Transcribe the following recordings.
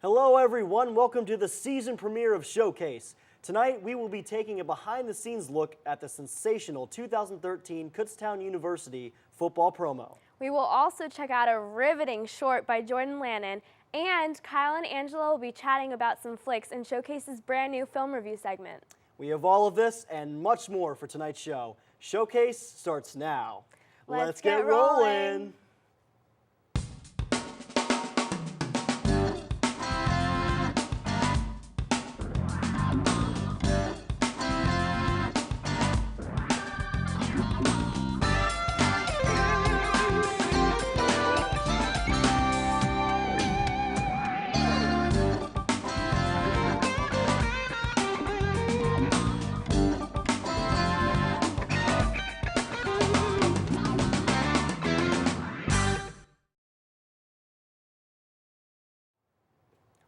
Hello everyone, welcome to the season premiere of Showcase. Tonight we will be taking a behind-the-scenes look at the sensational 2013 Kutztown University Football promo. We will also check out a riveting short by Jordan Lannon, and Kyle and Angela will be chatting about some flicks in Showcase's brand new film review segment. We have all of this and much more for tonight's show. Showcase starts now. Let's get rolling.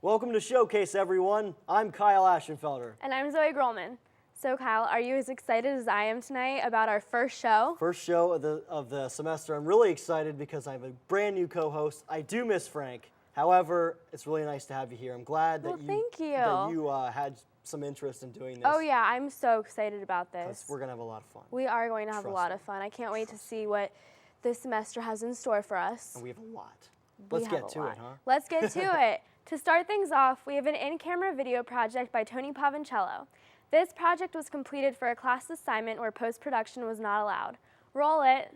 Welcome to Showcase, everyone. I'm Kyle Ashenfelder. And I'm Zoey Grolman. So Kyle, are you as excited as I am tonight about our first show? First show of the semester. I'm really excited because I have a brand new co-host. I do miss Frank. However, it's really nice to have you here. I'm glad that thank you. That you had some interest in doing this. Oh yeah, I'm so excited about this. We're going to have a lot of fun. We are going to have a lot of fun. I can't wait to see what this semester has in store for us. And we have a lot. Let's get to it, huh? Let's get to it. To start things off, we have an in-camera video project by Tony Pavancello. This project was completed for a class assignment where post-production was not allowed. Roll it.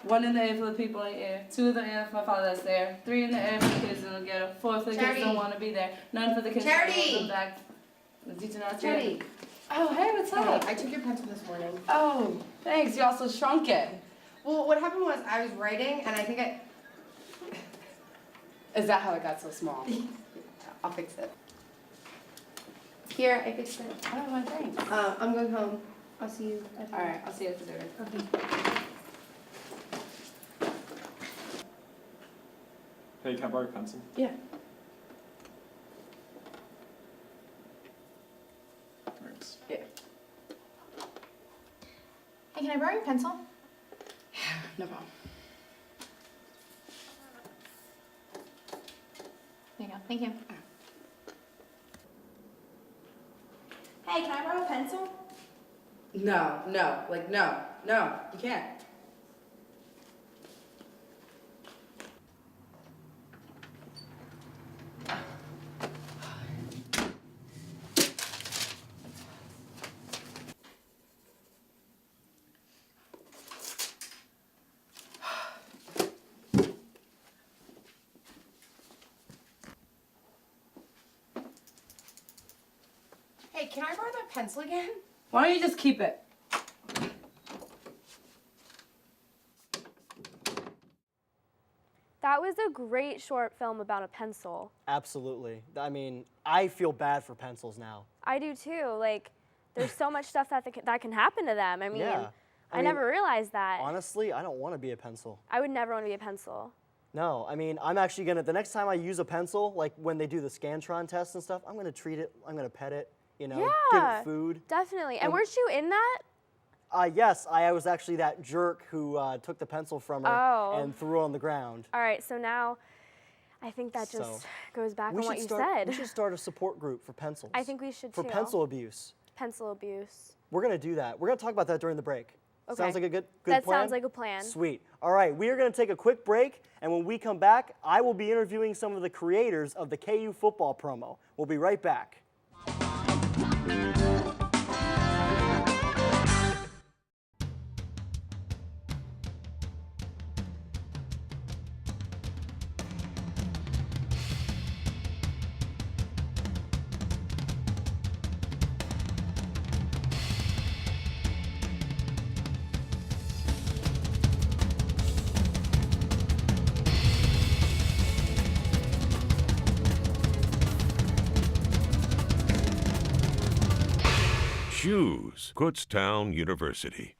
1 in the air for the people in the air, 2 in the air for my father that's there, 3 in the air for the kids in the ghetto, 4 for the kids that don't want to be there, none for the kids that want them back. The teacher not there. Oh, hey, what's up? Hey, I took your pencil this morning. Oh, thanks. You also shrunk it. Well, what happened was I was writing, and I think Is that how it got so small? I'll fix it. Here, I fixed it. Oh, my thanks. I'm going home. I'll see you. All right, I'll see you at the dinner. Okay. Hey, can I borrow your pencil? Yeah. Thanks. Yeah. Hey, can I borrow your pencil? No problem. There you go. Thank you. Hey, can I borrow a pencil? No, you can't. Hey, can I borrow that pencil again? Why don't you just keep it? That was a great short film about a pencil. Absolutely. I mean, I feel bad for pencils now. I do too. Like, there's so much stuff that can happen to them. I mean, Yeah. I never realized that. Honestly, I don't want to be a pencil. I would never want to be a pencil. No, I mean, I'm actually the next time I use a pencil, like when they do the Scantron test and stuff, I'm gonna treat it, I'm gonna pet it, you know, give Yeah. it food. Definitely. And weren't you in that? Yes, I was actually that jerk who took the pencil from her Oh. and threw it on the ground. All right, so now I think that just So, goes back on what you We said. should start a support group for pencils. I think we should for too. pencil abuse. Pencil abuse. We're gonna do that. We're gonna talk about that during the break. Okay. Sounds like a good That plan? sounds like a plan. Sweet. All right, we are going to take a quick break, and when we come back, I will be interviewing some of the creators of the KU football promo. We'll be right back. Choose Kutztown University.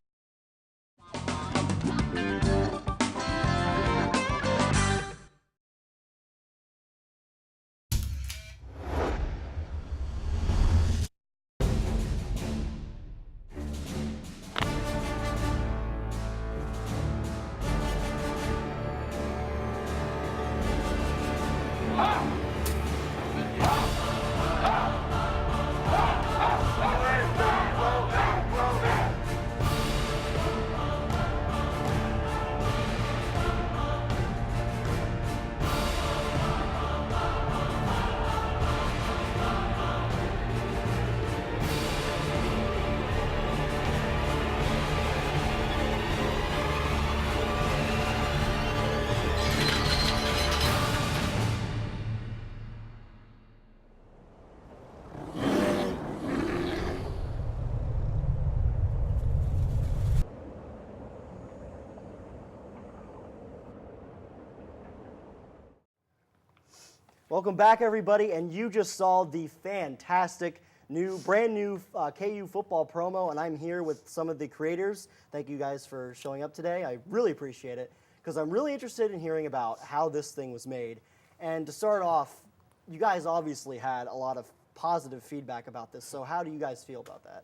Welcome back, everybody, and you just saw the fantastic brand new KU football promo, and I'm here with some of the creators. Thank you guys for showing up today. I really appreciate it, because I'm really interested in hearing about how this thing was made. And to start off, you guys obviously had a lot of positive feedback about this, so how do you guys feel about that?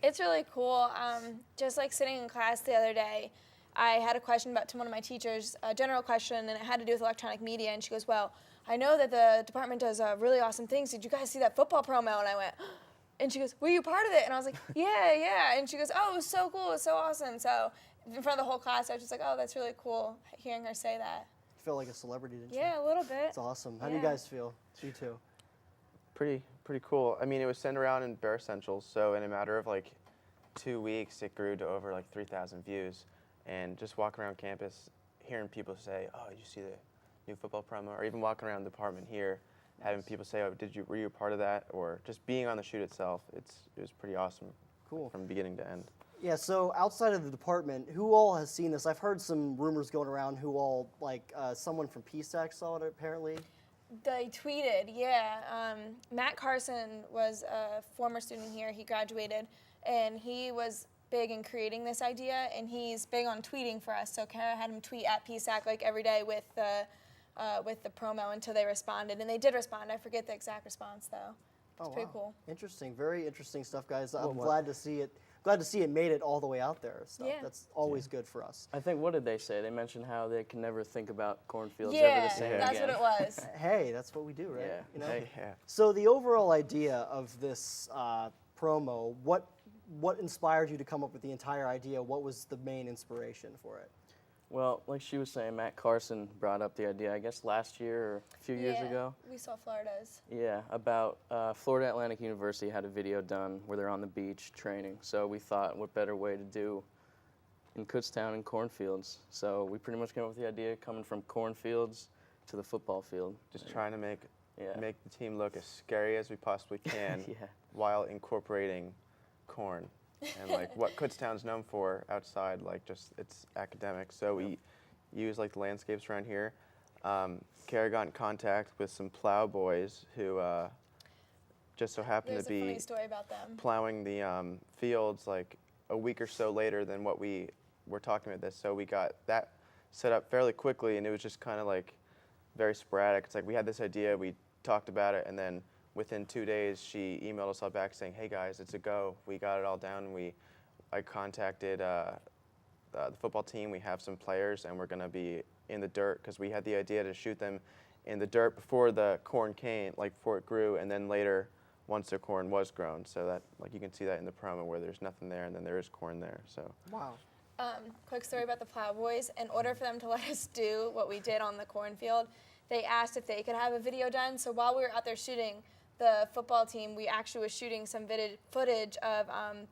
It's really cool. Just like sitting in class the other day, I had a question to one of my teachers, a general question, and it had to do with electronic media. And she goes, well, I know that the department does really awesome things. Did you guys see that football promo? And I went, and she goes, were you part of it? And I was like, yeah. And she goes, oh, it was so cool. It was so awesome. So in front of the whole class, I was just like, oh, that's really cool hearing her say that. You feel like a celebrity, didn't you? Yeah, a little bit. It's awesome. How do you guys feel? You too. Pretty cool. I mean, it was sent around in Bare Essentials, so in a matter of like 2 weeks, it grew to over like 3,000 views. and just walking around campus, hearing people say, "Oh, did you see the new football promo?" Or even walking around the department here, having people say, "Oh, were you a part of that?" Or just being on the shoot itself. It was pretty awesome. Cool. From beginning to end. Yeah, so outside of the department, who all has seen this? I've heard some rumors going around who all, like someone from PSAC saw it apparently. They tweeted, yeah. Matt Carson was a former student here. He graduated, and he was big in creating this idea, and he's big on tweeting for us. So Kara had him tweet at PSAC like every day with the promo until they responded, and they did respond. I forget the exact response though. It's pretty cool. Interesting, very interesting stuff, guys. I'm glad to see it. Glad to see it made it all the way out there. Stuff. Yeah. That's always good for us. I think, what did they say? They mentioned how they can never think about cornfields Yeah, ever the same that's again. what it was. Hey, that's what we do, right? Yeah. You know? Hey. Yeah. So the overall idea of this promo, what inspired you to come up with the entire idea? What was the main inspiration for it? Well, like she was saying, Matt Carson brought up the idea, I guess last year or a few years ago. We saw Florida's. Yeah, about Florida Atlantic University had a video done where they're on the beach training. So we thought, what better way to do in Kutztown and cornfields? So we pretty much came up with the idea coming from cornfields to the football field. Just trying to make Yeah. the team look as scary as we possibly can Yeah. while incorporating corn. And like what Kutztown's known for outside, like just it's academic. So we use like the landscapes around here. Kara got in contact with some plow boys who just so happened There's to a funny be story about them. plowing the fields like a week or so later than what we were talking about this. So we got that set up fairly quickly, and it was just kind of like very sporadic. It's like we had this idea, we talked about it, and then within 2 days, she emailed us all back saying, "Hey guys, it's a go. We got it all down." I contacted the football team. We have some players, and we're gonna be in the dirt because we had the idea to shoot them in the dirt before the corn came, like before it grew, and then later, once the corn was grown. So that, like you can see that in the promo where there's nothing there, and then there is corn there. So. Wow. Quick story about the Plowboys. In order for them to let us do what we did on the cornfield, they asked if they could have a video done. So while we were out there shooting, the football team, we actually was shooting some footage of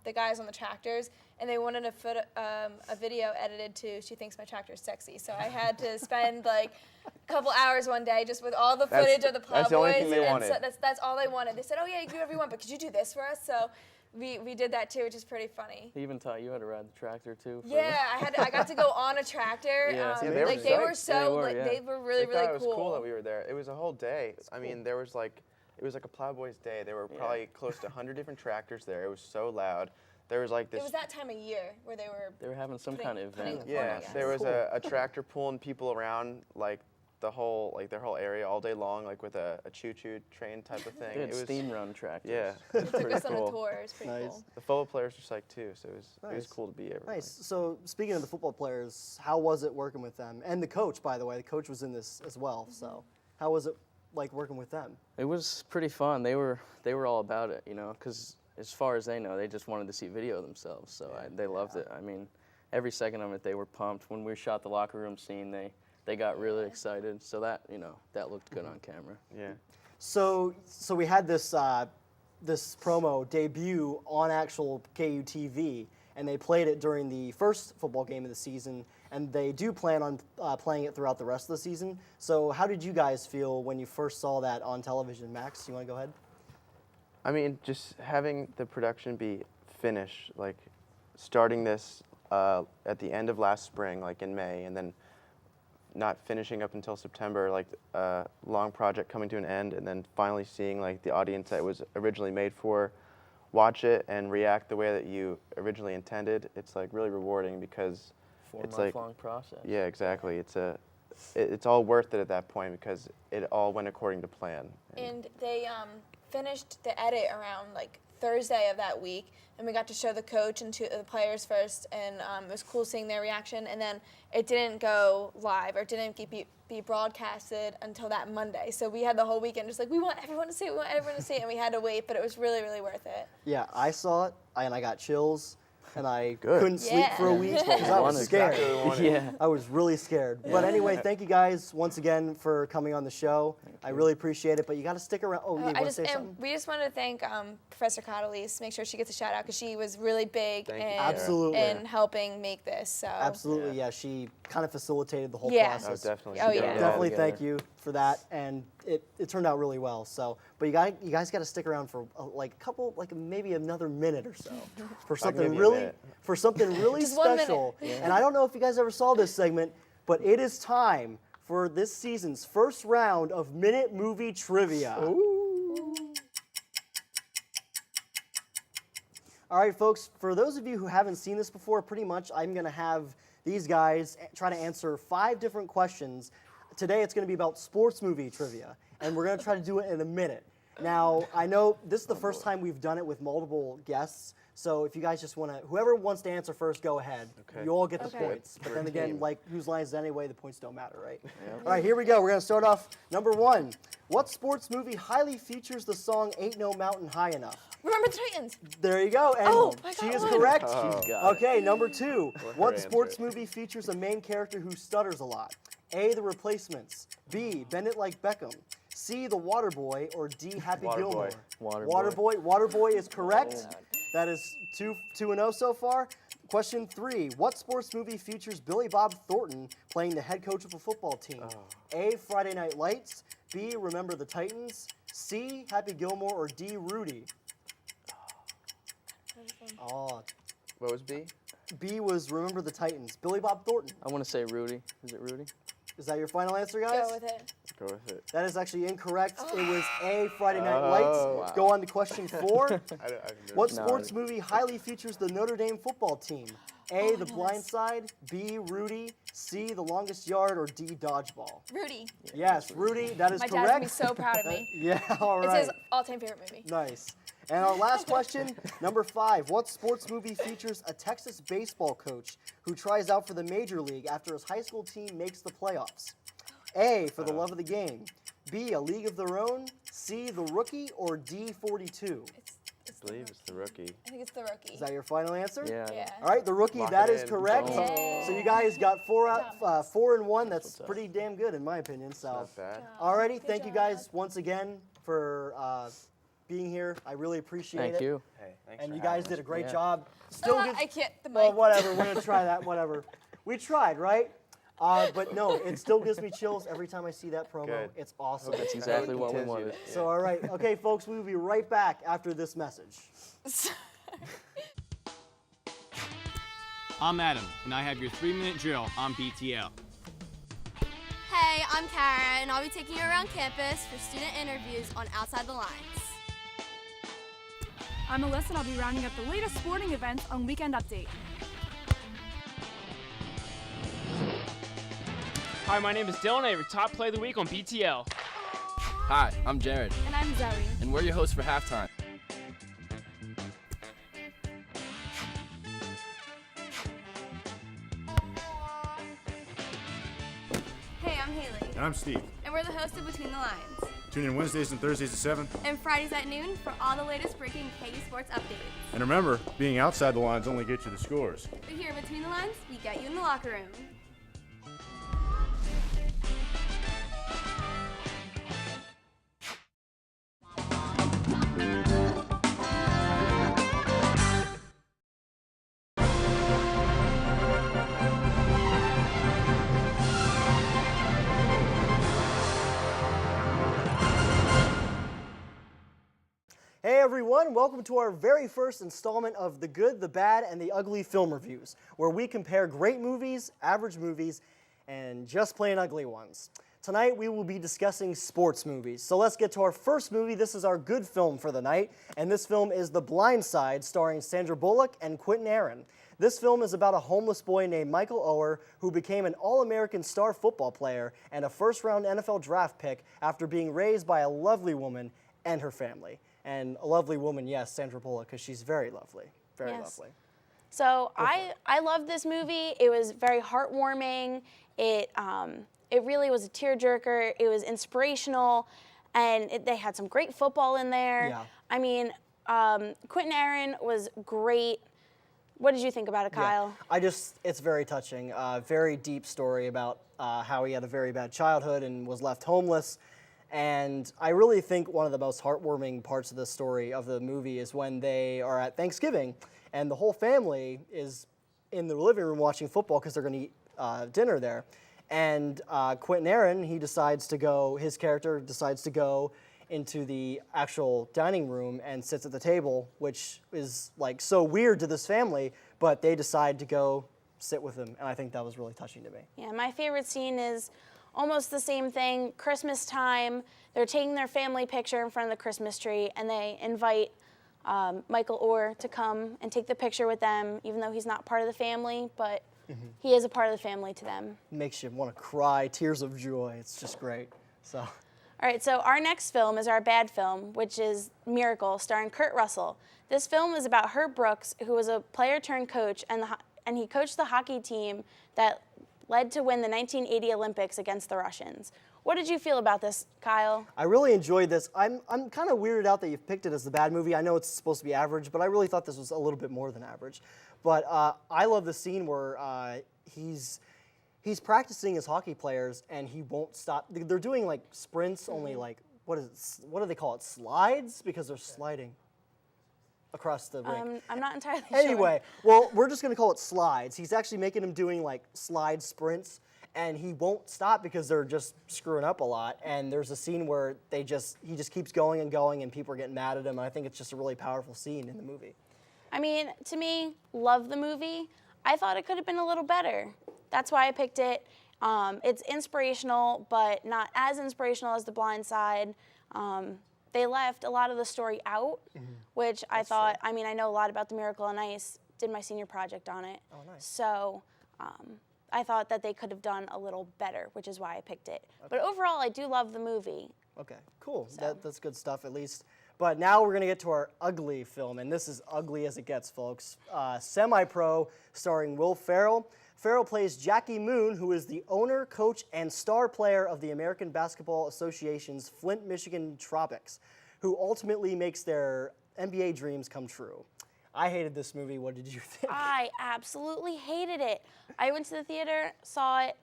the guys on the tractors, and they wanted a video edited to "She Thinks My Tractor's Sexy." So I had to spend like a couple hours one day just with all the footage of the Plowboys. That's the only thing they wanted. So that's all they wanted. They said, "Oh yeah, you can do whatever you want, but could you do this for us?" So we did that too, which is pretty funny. He even taught you how to ride the tractor too. Yeah, I got to go on a tractor. Yeah. Yeah, they were like they were psyched. so were, like, yeah. they were really They thought really it was cool that we were there. It was a whole day. I mean, there was like, it was like a Plowboys day. There were probably close to 100 different tractors there. It was so loud. There was like this. It was that time of year where they were having some putting- kind of putting event. the corn, I Yeah, guess. there was a tractor pulling people around like their whole area all day long, like with a choo-choo train type of thing. They had It was steam run tractors. Yeah, They it was took pretty us on a cool. tour. It was pretty Nice. cool. The football players were psyched too, so it was Nice. cool to be everywhere. Nice. So speaking of the football players, how was it working with them? And the coach, by the way, the coach was in this as well. So how was it like working with them? It was pretty fun. They were all about it, you know, because as far as they know, they just wanted to see video themselves. So they loved it. I mean, every second of it, they were pumped. When we shot the locker room scene, they got really excited. So that, you know, that looked good on camera. Yeah. So we had this this promo debut on actual KU TV, and they played it during the first football game of the season, and they do plan on playing it throughout the rest of the season. So how did you guys feel when you first saw that on television? Max, you want to go ahead? I mean, just having the production be finished, like starting this at the end of last spring, like in May, and then not finishing up until September, like a long project coming to an end, and then finally seeing like the audience that it was originally made for watch it and react the way that you originally intended. It's like really rewarding because it's like Four-month-long process. yeah, exactly. It's all worth it at that point because it all went according to plan. And they finished the edit around like Thursday of that week, and we got to show the coach and the players first, and it was cool seeing their reaction. And then it didn't go live or didn't be broadcasted until that Monday. So we had the whole weekend just like, we want everyone to see it, we want everyone to see it, and we had to wait, but it was really, really worth it. Yeah, I saw it, and I got chills. and I Good. couldn't sleep for a week because I was Wanted. scared. Exactly what we wanted. Yeah. I was really scared. But anyway, thank you guys once again for coming on the show. I really appreciate it, but you got to stick around. Oh, you want to say something? We just wanted to thank Professor Cotterlease, make sure she gets a shout out because she was really big Thank you, in, Sarah. Absolutely. in helping make this. So Absolutely, yeah. She kind of facilitated the whole Yeah. Oh, process. definitely. Oh, She did yeah. it all Definitely together. thank you for that, and it turned out really well. So, but you guys got to stick around for maybe another minute or so for something give you a really minute. Just 1 minute. special. And I don't know if you guys ever saw this segment, but it is time for this season's first round of Minute Movie Trivia. All right, folks, for those of you who haven't seen this before, pretty much I'm going to have these guys try to answer 5 different questions. Today it's going to be about sports movie trivia, and we're going to try to do it in a minute. Now, I know this is the first time we've done it with multiple guests, so if you guys just want to, whoever wants to answer first, go ahead. Okay. You all get the Okay. points. But We're then a again, team. like, whose lines anyway, the points don't matter, right? All right, here we go. We're going to start off number 1. What sports movie highly features the song Ain't No Mountain High Enough? remember the Titans. There you go. And Oh, I she got is one. correct. Oh. She's got it. Okay, number 2. her What answer. sports movie features a main character who stutters a lot? A, The Replacements. B, Bend It Like Beckham. C, The Waterboy. Or D, Happy Waterboy. Gilmore. Waterboy. Waterboy is correct. That is 2-0 so far. Question 3. What sports movie features Billy Bob Thornton playing the head coach of a football team? A, Friday Night Lights. B, Remember the Titans. C, Happy Gilmore. Or D, Rudy. Oh, What was B? B was Remember the Titans. Billy Bob Thornton. I want to say Rudy. Is it Rudy? Is that your final answer, guys? Go with it. Go with it. That is actually incorrect. It was A, Friday Night Oh, Lights. wow. Go on to question 4. I What No. sports movie highly features the Notre Dame football team? A, The Blind Side. B, Rudy. C, The Longest Yard. Or D, Dodgeball. Rudy. Yes, Rudy, that is My dad's correct. gonna be so proud of me. Yeah, all It's right. his all-time favorite movie. Nice. And our last question, number 5. What sports movie features a Texas baseball coach who tries out for the major league after his high school team makes the playoffs? A, For the Love of the Game. B, A League of Their Own. C, The Rookie. Or D, 42. It's I believe it's the rookie. I think it's the Rookie. Is that your final answer? Yeah. Yeah. All right, The Rookie, Lock that it is in. correct. Yay. So you guys got 4 and 1. That's pretty damn good in my opinion. So, Not bad. alrighty, thank you guys once again for being here. I really appreciate it. Thank you. Hey, thanks And for you guys having did a us. great Yeah. job. Still I gets, can't. The mic. well, whatever. We're gonna try that. Whatever. We tried, right? But no, it still gives me chills every time I see that promo. Good. It's awesome. That's exactly what we Continue. wanted. So, all right, okay, folks, we will be right back after this message. I'm Adam, and I have your 3-minute drill on BTL. Hey, I'm Kara, and I'll be taking you around campus for student interviews on Outside the Lines. I'm Alyssa, and I'll be rounding up the latest sporting events on Weekend Update. Hi, my name is Dylan, and I have your top play of the week on BTL. Hi, I'm Jared, And I'm Zoey. and we're your hosts for halftime. Hey, I'm Haley, And I'm Steve. and we're the hosts of Between the Lines. Tune in Wednesdays and Thursdays at 7. And Fridays at noon for all the latest breaking KU sports updates. And remember, being outside the lines only gets you the scores. But here at Between the Lines, we get you in the locker room. Hey everyone, welcome to our very first installment of The Good, the Bad, and the Ugly Film Reviews, where we compare great movies, average movies, and just plain ugly ones. Tonight we will be discussing sports movies. So let's get to our first movie. This is our good film for the night, and this film is The Blind Side, starring Sandra Bullock and Quentin Aaron. This film is about a homeless boy named Michael Oher who became an All-American star football player and a first-round NFL draft pick after being raised by a lovely woman and her family. And a lovely woman, yes, Sandra Bullock, because she's very lovely, very Yes. lovely. So I loved this movie. It was very heartwarming. It really was a tearjerker. It was inspirational, and they had some great football in there. Yeah. I mean, Quentin Aaron was great. What did you think about it, Kyle? It's very touching. Very deep story about how he had a very bad childhood and was left homeless. And I really think one of the most heartwarming parts of the story of the movie is when they are at Thanksgiving and the whole family is in the living room watching football because they're going to eat dinner there. And Quentin Aaron, his character decides to go into the actual dining room and sits at the table, which is like so weird to this family, but they decide to go sit with him, and I think that was really touching to me. Yeah, my favorite scene is almost the same thing. Christmas time, they're taking their family picture in front of the Christmas tree, and they invite Michael Orr to come and take the picture with them, even though he's not part of the family, but he is a part of the family to them. Makes you want to cry, tears of joy. It's just great. So. All right, so our next film is our bad film, which is Miracle, starring Kurt Russell. This film is about Herb Brooks, who was a player turned coach, and he coached the hockey team that led to win the 1980 Olympics against the Russians. What did you feel about this, Kyle? I really enjoyed this. I'm kind of weirded out that you've picked it as the bad movie. I know it's supposed to be average, but I really thought this was a little bit more than average. But I love the scene where he's practicing as hockey players and he won't stop. They're doing like sprints, only like, what do they call it? Slides? Because they're sliding across the rink. I'm not entirely sure. Anyway, well, we're just going to call it slides. He's actually making them doing like slide sprints, and he won't stop because they're just screwing up a lot. And there's a scene where he just keeps going and going, and people are getting mad at him. And I think it's just a really powerful scene in the movie. I mean, to me, love the movie. I thought it could have been a little better. That's why I picked it. It's inspirational, but not as inspirational as The Blind Side. They left a lot of the story out, which I thought, I mean, I know a lot about The Miracle on Ice, did my senior project on it. Oh, nice. So I thought that they could have done a little better, which is why I picked it. Okay. But overall, I do love the movie. Okay, cool. So. That's good stuff, at least. But now we're going to get to our ugly film, and this is ugly as it gets, folks. Semi-Pro, starring Will Ferrell. Ferrell plays Jackie Moon, who is the owner, coach, and star player of the American Basketball Association's Flint, Michigan Tropics, who ultimately makes their NBA dreams come true. I hated this movie. What did you think? I absolutely hated it. I went to the theater, saw it.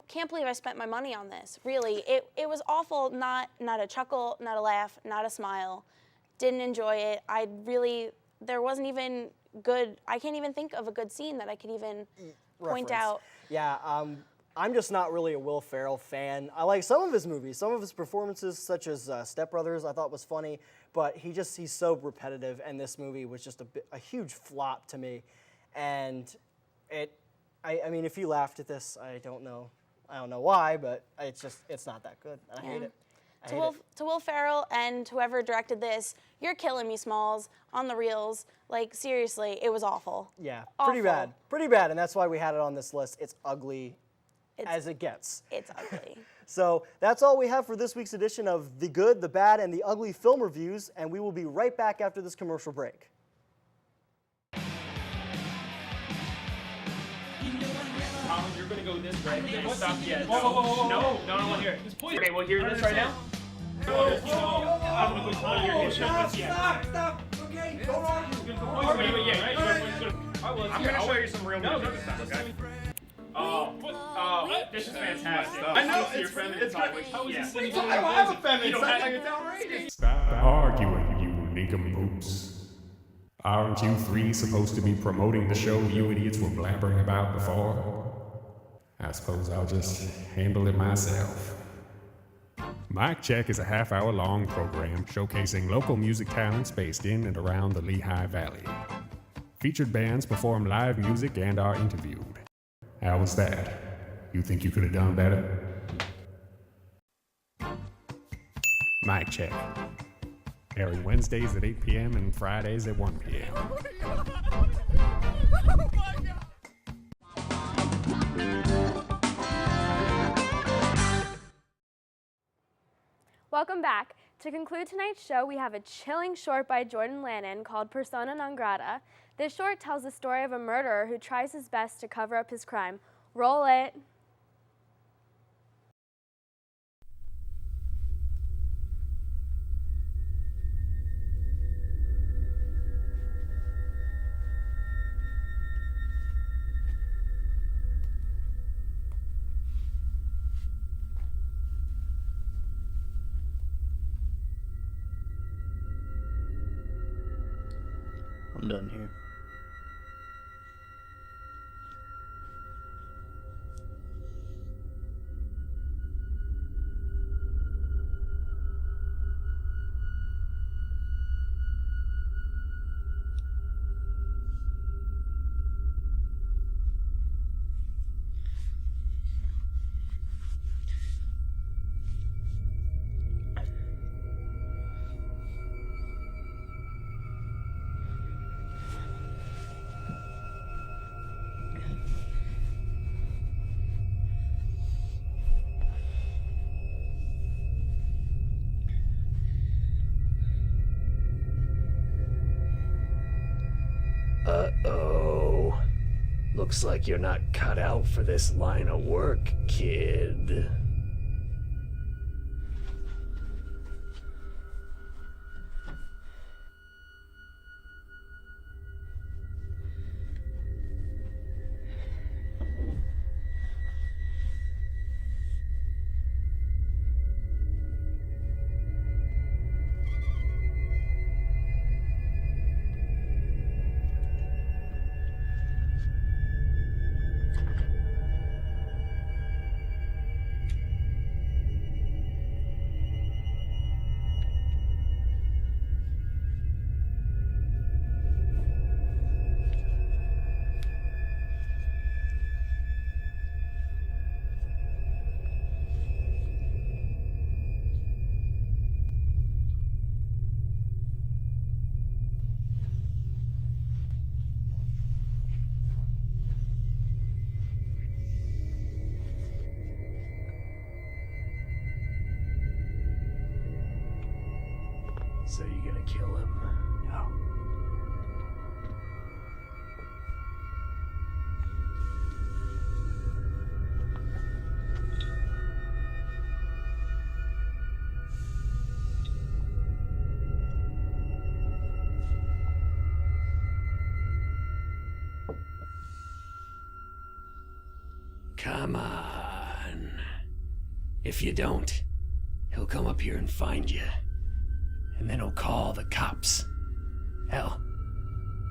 Can't believe I spent my money on this. Really, it was awful. Not a chuckle, not a laugh, not a smile. Didn't enjoy it. There wasn't even good. I can't even think of a good scene that I could even point out. Yeah, I'm just not really a Will Ferrell fan. I like some of his movies, some of his performances, such as Step Brothers, I thought was funny, but he's so repetitive, and this movie was just a huge flop to me. And I mean, if you laughed at this, I don't know why, but it's not that good. I hate it. To Will Ferrell and whoever directed this, you're killing me, Smalls, on the reels. Like, seriously, it was awful. Yeah, awful. Pretty bad, and that's why we had it on this list. It's ugly as it gets. It's ugly. So that's all we have for this week's edition of The Good, the Bad, and the Ugly Film Reviews, and we will be right back after this commercial break. You're going to go this way. Stop yet. Whoa. No, I want to hear it. Okay, we'll hear this right now. I'm going to go here. Stop. Okay, go on. I'm going to show you some real music stuff, okay? Oh, this is fantastic. I know, it's I don't have a feminist. It's outrageous. Stop arguing, you nincompoops. Aren't you three supposed to be promoting the show you idiots were blabbering about before? I suppose I'll just handle it myself. Mic Check is a half-hour-long program showcasing local music talents based in and around the Lehigh Valley. Featured bands perform live music and are interviewed. How was that? You think you could have done better? Mic Check. Airing Wednesdays at 8 p.m. and Fridays at 1 p.m. Welcome back. To conclude tonight's show, we have a chilling short by Jordan Lannon called Persona Non Grata. This short tells the story of a murderer who tries his best to cover up his crime. Roll it. I'm done here. Uh-oh. Looks like you're not cut out for this line of work, kid. So you gonna kill him? No. Come on. If you don't, he'll come up here and find you. And then he'll call the cops. Hell,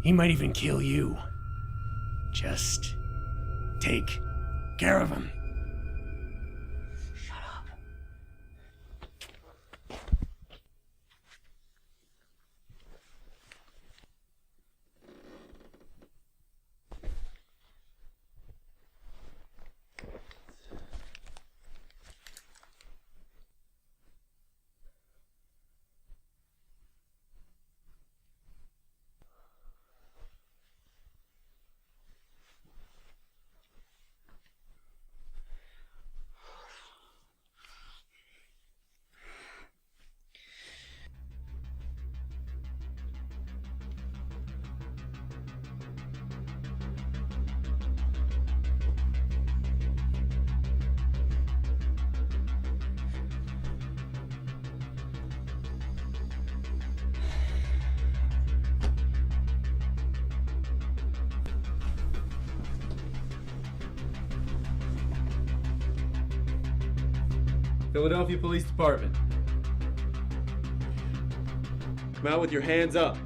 he might even kill you. Just take care of him. Philadelphia Police Department. Come out with your hands up.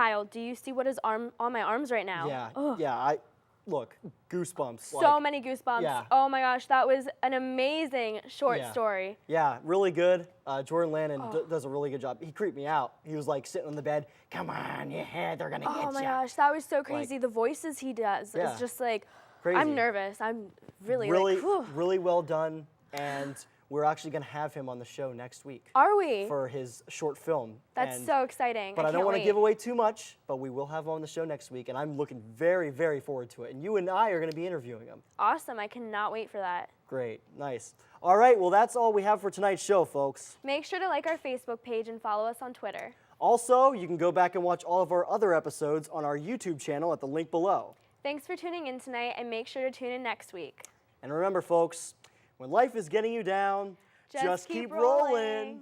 Kyle, do you see what is on my arms right now? Yeah, Ugh. yeah. Look, goosebumps. So many goosebumps. Yeah. Oh my gosh, that was an amazing short story. Yeah, really good. Jordan Lannon does a really good job. He creeped me out. He was like sitting on the bed. Come on, yeah, they're gonna get you. Oh my gosh, that was so crazy. The voices he does is just like, crazy. I'm nervous. I'm really like, whew. really well done. And we're actually gonna have him on the show next week. Are we? For his short film. That's so exciting. But I don't want to give away too much, but we will have him on the show next week, and I'm looking very, very forward to it. And you and I are going to be interviewing him. Awesome. I cannot wait for that. Great. Nice. All right. Well, that's all we have for tonight's show, folks. Make sure to like our Facebook page and follow us on Twitter. Also, you can go back and watch all of our other episodes on our YouTube channel at the link below. Thanks for tuning in tonight, and make sure to tune in next week. And remember, folks, when life is getting you down, just keep rolling.